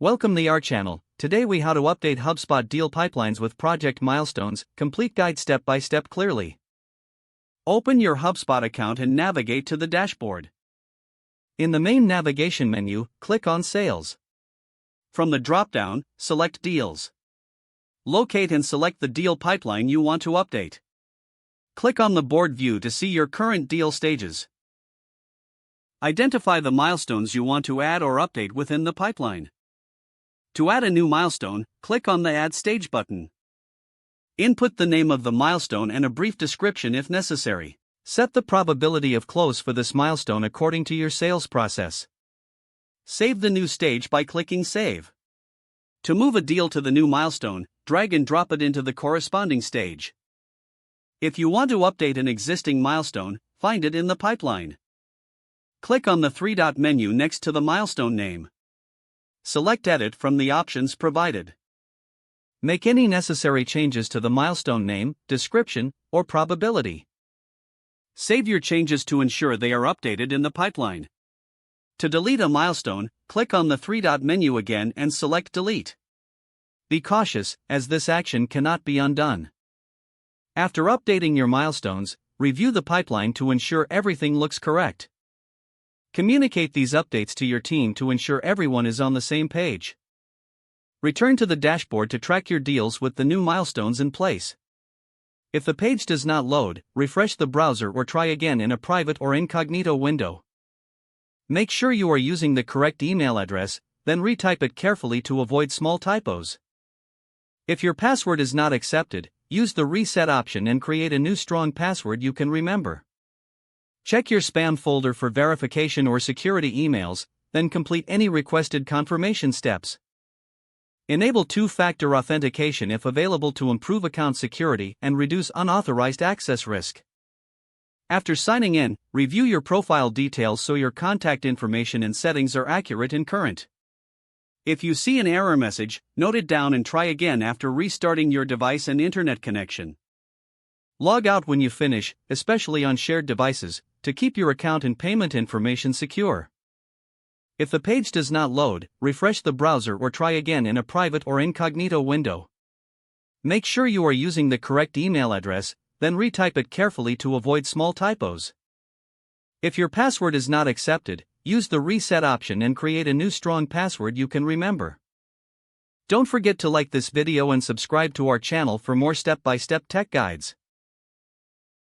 Welcome to our channel. Today we how to update HubSpot deal pipelines with project milestones, complete guide step by step clearly. Open your HubSpot account and navigate to the dashboard. In the main navigation menu, click on Sales. From the drop-down, select Deals. Locate and select the deal pipeline you want to update. Click on the board view to see your current deal stages. Identify the milestones you want to add or update within the pipeline. To add a new milestone, click on the Add Stage button. Input the name of the milestone and a brief description if necessary. Set the probability of close for this milestone according to your sales process. Save the new stage by clicking Save. To move a deal to the new milestone, drag and drop it into the corresponding stage. If you want to update an existing milestone, find it in the pipeline. Click on the three-dot menu next to the milestone name. Select Edit from the options provided. Make any necessary changes to the milestone name, description, or probability. Save your changes to ensure they are updated in the pipeline. To delete a milestone, click on the three-dot menu again and select Delete. Be cautious, as this action cannot be undone. After updating your milestones, review the pipeline to ensure everything looks correct. Communicate these updates to your team to ensure everyone is on the same page. Return to the dashboard to track your deals with the new milestones in place. If the page does not load, refresh the browser or try again in a private or incognito window. Make sure you are using the correct email address, then retype it carefully to avoid small typos. If your password is not accepted, use the reset option and create a new strong password you can remember. Check your spam folder for verification or security emails, then complete any requested confirmation steps. Enable two-factor authentication if available to improve account security and reduce unauthorized access risk. After signing in, review your profile details so your contact information and settings are accurate and current. If you see an error message, note it down and try again after restarting your device and internet connection. Log out when you finish, especially on shared devices, to keep your account and payment information secure. If the page does not load, refresh the browser or try again in a private or incognito window. Make sure you are using the correct email address, then retype it carefully to avoid small typos. If your password is not accepted, use the reset option and create a new strong password you can remember. Don't forget to like this video and subscribe to our channel for more step-by-step tech guides.